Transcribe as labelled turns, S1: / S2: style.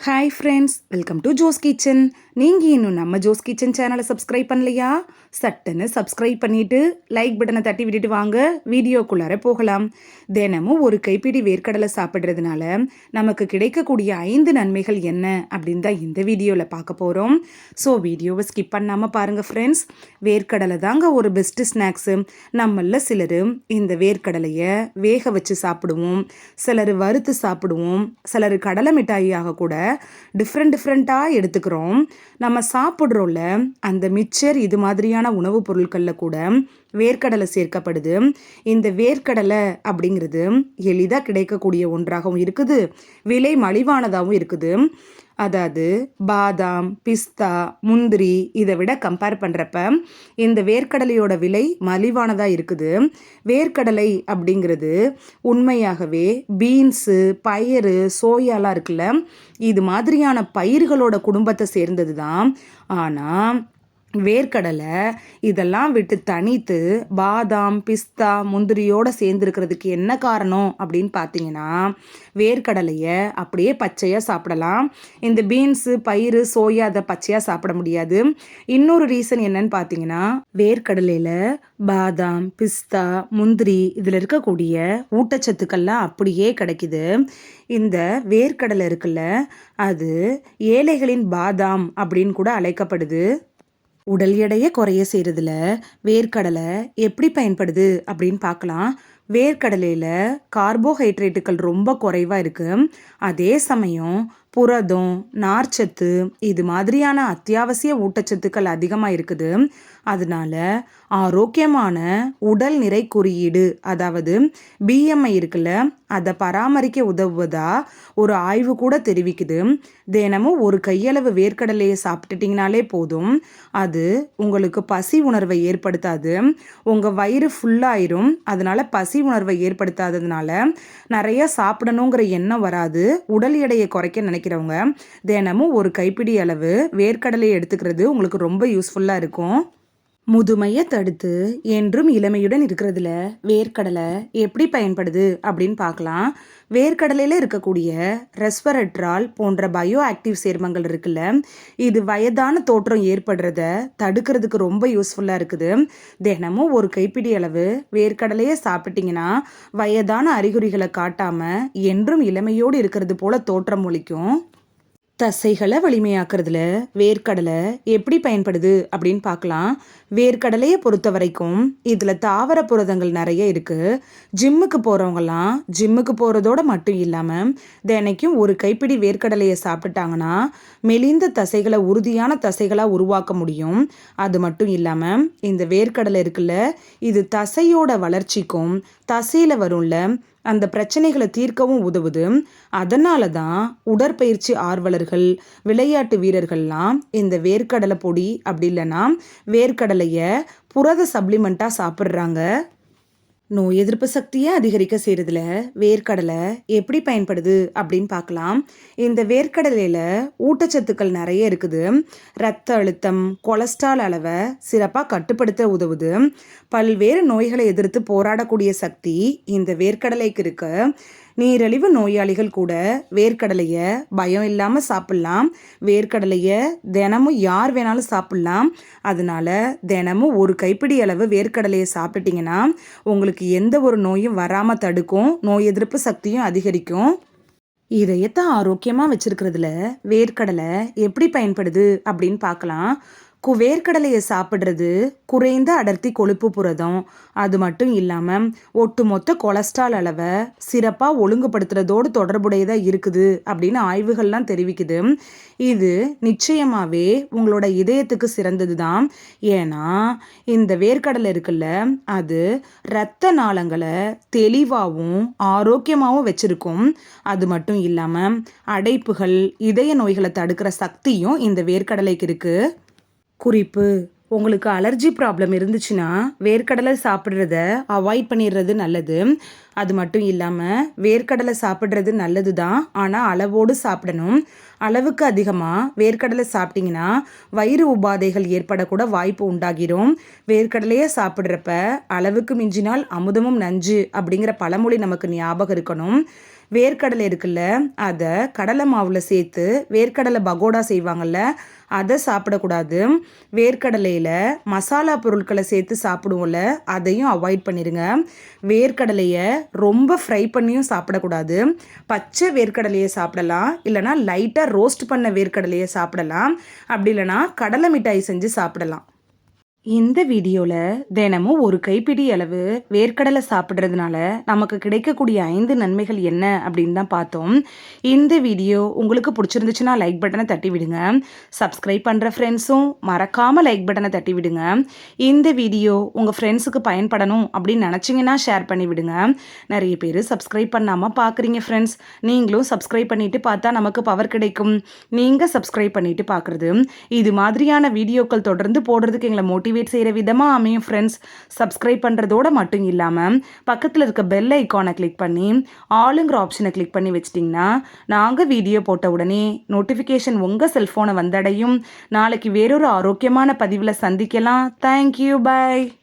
S1: Hi friends, welcome to Jo's kitchen. நீங்கள் இன்னும் நம்ம ஜோஸ் கிச்சன் சேனலை சப்ஸ்கிரைப் பண்ணலையா? சட்டுன்னு சப்ஸ்கிரைப் பண்ணிவிட்டு லைக் பட்டனை தட்டி விட்டுட்டு வாங்க, வீடியோக்குள்ளார போகலாம். தினமும் ஒரு கைப்பிடி வேர்க்கடலை சாப்பிட்றதுனால நமக்கு கிடைக்கக்கூடிய 5 நன்மைகள் என்ன அப்படின்னு தான் இந்த வீடியோவில் பார்க்க போகிறோம். ஸோ வீடியோவை ஸ்கிப் பண்ணாமல் பாருங்கள் ஃப்ரெண்ட்ஸ். வேர்க்கடலை தாங்க ஒரு பெஸ்ட்டு ஸ்நாக்ஸு. நம்மள சிலர் இந்த வேர்க்கடலையை வேக வச்சு சாப்பிடுவோம், சிலர் வறுத்து சாப்பிடுவோம், சிலர் கடலை மிட்டாயாக கூட டிஃப்ரெண்ட்டாக எடுத்துக்கிறோம். நம்ம சாப்பிட்றோம்ல, அந்த மிக்சர் இது மாதிரியான உணவுப் பொருட்களில் கூட வேர்க்கடலை சேர்க்கப்படுது. இந்த வேர்க்கடலை அப்படிங்கிறது எளிதாக கிடைக்கக்கூடிய ஒன்றாகவும் இருக்குது, விலை மலிவானதாகவும் இருக்குது. அதாவது பாதாம், பிஸ்தா, முந்திரி இதை விட கம்பேர் பண்ணுறப்ப இந்த வேர்க்கடலையோட விலை மலிவானதாக இருக்குது. வேர்க்கடலை அப்படிங்கிறது உண்மையாகவே பீன்ஸு, பயறு, சோயாலாம் இருக்குல்ல, இது மாதிரியான பயிர்களோட குடும்பத்தை சேர்ந்தது தான். ஆனால் வேர்க்கடலை இதெல்லாம் விட்டு தனித்து பாதாம், பிஸ்தா, முந்திரியோடு சேர்ந்துருக்கிறதுக்கு என்ன காரணம் அப்படின்னு பார்த்தீங்கன்னா, வேர்க்கடலையை அப்படியே பச்சையாக சாப்பிடலாம். இந்த பீன்ஸு, பயிறு, சோயா அதை பச்சையாக சாப்பிட முடியாது. இன்னொரு ரீசன் என்னன்னு பார்த்தீங்கன்னா, வேர்க்கடலையில் பாதாம், பிஸ்தா, முந்திரி இதில் இருக்கக்கூடிய ஊட்டச்சத்துக்கள்லாம் அப்படியே கிடைக்குது. இந்த வேர்க்கடலை இருக்குல்ல, அது ஏழைகளின் பாதாம் அப்படின்னு கூட அழைக்கப்படுது. உடல் எடையை குறைய செய்கிறதுல வேர்க்கடலை எப்படி பயன்படுது அப்படின்னு பார்க்கலாம். வேர்க்கடலையில் கார்போஹைட்ரேட்டுகள் ரொம்ப குறைவாக இருக்குது. அதே சமயம் புரதம், நார்ச்சத்து இது மாதிரியான அத்தியாவசிய ஊட்டச்சத்துக்கள் அதிகமாக இருக்குது. அதனால ஆரோக்கியமான உடல் நிறை குறியீடு, அதாவது பிஎம்ஐ இருக்குல்ல, அதை பராமரிக்க உதவுவதா ஒரு ஆய்வு கூட தெரிவிக்குது. தினமும் ஒரு கையளவு வேர்க்கடலையை சாப்பிட்டுட்டிங்கனாலே போதும், அது உங்களுக்கு பசி உணர்வை ஏற்படுத்தாது. உங்கள் வயிறு ஃபுல்லாயிரும். அதனால பசி உணர்வை ஏற்படுத்தாததுனால நிறைய சாப்பிடணுங்கிற எண்ணம் வராது. உடல் எடையை குறைக்க நினைக்கிறவங்க தினமும் ஒரு கைப்பிடி அளவு வேர்க்கடலையை எடுத்துக்கிறது உங்களுக்கு ரொம்ப யூஸ்ஃபுல்லாக இருக்கும். முதுமையை தடுத்து என்றும் இளமையுடன் இருக்கிறதுல வேர்க்கடலை எப்படி பயன்படுது அப்படின்னு பார்க்கலாம். வேர்க்கடலையில் இருக்கக்கூடிய ரெஸ்வரட்ரால் போன்ற பயோ ஆக்டிவ் சேர்மங்கள் இருக்குல்ல, இது வயதான தோற்றம் ஏற்படுறத தடுக்கிறதுக்கு ரொம்ப யூஸ்ஃபுல்லாக இருக்குது. தினமும் ஒரு கைப்பிடி அளவு வேர்க்கடலையை சாப்பிட்டிங்கன்னா வயதான அறிகுறிகளை காட்டாமல் என்றும் இளமையோடு இருக்கிறது போல தோற்றம் ஒலிக்கும். தசைகளை வலிமையாக்குறதுல வேர்க்கடலை எப்படி பயன்படுது அப்படின்னு பார்க்கலாம். வேர்க்கடலையை பொறுத்த வரைக்கும் இதில் தாவர புரதங்கள் நிறைய இருக்குது. ஜிம்முக்கு போகிறவங்கலாம் ஜிம்முக்கு போகிறதோட மட்டும் இல்லாமல் தினைக்கும் ஒரு கைப்பிடி வேர்க்கடலையை சாப்பிட்டுட்டாங்கன்னா மெலிந்த தசைகளை உறுதியான தசைகளாக உருவாக்க முடியும். அது மட்டும் இல்லாமல் இந்த வேர்க்கடலை இருக்குல்ல, இது தசையோட வளர்ச்சிக்கும் தசையில் வரும்ல அந்த பிரச்சனைகளை தீர்க்கவும் உதவுது. அதனால தான் உடற்பயிற்சி ஆர்வலர்கள், விளையாட்டு வீரர்கள்லாம் இந்த வேர்க்கடலை பொடி அப்படி இல்லைன்னா வேர்க்கடலையை புரத சப்ளிமெண்ட்டாக சாப்பிட்றாங்க. நோய் எதிர்ப்பு சக்தியை அதிகரிக்க செய்கிறதுல வேர்க்கடலை எப்படி பயன்படுது அப்படின்னு பார்க்கலாம். இந்த வேர்க்கடலையில் ஊட்டச்சத்துக்கள் நிறைய இருக்குது. இரத்த அழுத்தம், கொலஸ்ட்ரால் அளவை சிறப்பாக கட்டுப்படுத்த உதவுது. பல்வேறு நோய்களை எதிர்த்து போராடக்கூடிய சக்தி இந்த வேர்க்கடலைக்கு இருக்கு. நீரிழிவு நோயாளிகள் கூட வேர்க்கடலையை பயம் இல்லாமல் சாப்பிட்லாம். வேர்க்கடலையை தினமும் யார் வேணாலும் சாப்பிட்லாம். அதனால தினமும் ஒரு கைப்பிடி அளவு வேர்க்கடலையை சாப்பிட்டிங்கன்னா உங்களுக்கு எந்த ஒரு நோயும் வராமல் தடுக்கும், நோய் எதிர்ப்பு சக்தியும் அதிகரிக்கும். இதயத்தை ஆரோக்கியமாக வச்சுருக்கிறதுல வேர்க்கடலை எப்படி பயன்படுது அப்படின்னு பார்க்கலாம். வேர்க்கடலையை சாப்பிட்றது குறைந்த அடர்த்தி கொழுப்பு புரதம், அது மட்டும் இல்லாமல் ஒட்டுமொத்த கொலஸ்ட்ரால் அளவை சிறப்பாக ஒழுங்குபடுத்துறதோடு தொடர்புடையதாக இருக்குது அப்படின்னு ஆய்வுகள்லாம் தெரிவிக்குது. இது நிச்சயமாகவே உங்களோட இதயத்துக்கு சிறந்தது தான். ஏன்னா இந்த வேர்க்கடலை இருக்குல்ல, அது இரத்த நாளங்களை தெளிவாகவும் ஆரோக்கியமாகவும் வச்சுருக்கும். அது மட்டும் இல்லாமல் அடைப்புகள், இதய நோய்களை தடுக்கிற சக்தியும் இந்த வேர்க்கடலைக்கு இருக்குது. குறிப்பு: உங்களுக்கு அலர்ஜி ப்ராப்ளம் இருந்துச்சுன்னா வேர்க்கடலை சாப்பிட்றத அவாய்ட் பண்ணிடுறது நல்லது. அது மட்டும் இல்லாமல் வேர்க்கடலை சாப்பிட்றது நல்லது தான், ஆனால் அளவோடு சாப்பிடணும். அளவுக்கு அதிகமாக வேர்க்கடலை சாப்பிட்டிங்கன்னா வயிறு உபாதைகள் ஏற்படக்கூட வாய்ப்பு உண்டாகிரும். வேர்க்கடலையே சாப்பிட்றப்ப அளவுக்கு மிஞ்சினால் அமுதமும் நஞ்சு அப்படிங்கிற பழமொழி நமக்கு ஞாபகம் இருக்கணும். வேர்க்கடலை இருக்குல்ல, அதை கடலை மாவில் சேர்த்து வேர்க்கடலை பகோடா செய்வாங்கள்ல, அதை சாப்பிடக்கூடாது. வேர்க்கடலையில் மசாலா பொருட்களை சேர்த்து சாப்பிடுவோம்ல, அதையும் அவாய்ட் பண்ணிடுங்க. வேர்க்கடலையை ரொம்ப ஃப்ரை பண்ணியும் சாப்பிடக்கூடாது. பச்சை வேர்க்கடலையை சாப்பிடலாம், இல்லைனா லைட்டாக ரோஸ்ட் பண்ண வேர்க்கடலையை சாப்பிடலாம். அப்படி இல்லைனா கடலை மிட்டாய் செஞ்சு சாப்பிடலாம். இந்த வீடியோவில் தினமும் ஒரு கைப்பிடி அளவு வேர்க்கடலை சாப்பிட்றதுனால நமக்கு கிடைக்கக்கூடிய 5 நன்மைகள் என்ன அப்படின்னு தான் பார்த்தோம். இந்த வீடியோ உங்களுக்கு பிடிச்சிருந்துச்சுன்னா லைக் பட்டனை தட்டி விடுங்க. சப்ஸ்கிரைப் பண்ணுற ஃப்ரெண்ட்ஸும் மறக்காமல் லைக் பட்டனை தட்டி விடுங்க. இந்த வீடியோ உங்கள் ஃப்ரெண்ட்ஸுக்கு பயன்படணும் அப்படின்னு நினச்சிங்கன்னா ஷேர் பண்ணி விடுங்க. நிறைய பேர் சப்ஸ்கிரைப் பண்ணாமல் பார்க்குறீங்க ஃப்ரெண்ட்ஸ். நீங்களும் சப்ஸ்கிரைப் பண்ணிவிட்டு பார்த்தா நமக்கு பவர் கிடைக்கும். நீங்கள் சப்ஸ்கிரைப் பண்ணிவிட்டு பார்க்குறது இது மாதிரியான வீடியோக்கள் தொடர்ந்து போடுறதுக்கு எங்களை மோட்டிவேட் செய்கிற விதமாக அமையும் ஃப்ரெண்ட்ஸ். சப்ஸ்கிரைப் பண்ணுறதோட மட்டும் இல்லாமல் பக்கத்தில் இருக்க பெல் ஐக்கானை கிளிக் பண்ணி ஆளுங்கிற ஆப்ஷனை கிளிக் பண்ணி வச்சிட்டிங்கன்னா நாங்கள் வீடியோ போட்ட உடனே நோட்டிஃபிகேஷன் உங்கள் செல்ஃபோனை வந்தடையும். நாளைக்கு வேறொரு ஆரோக்கியமான பதிவில் சந்திக்கலாம். Thank you, by.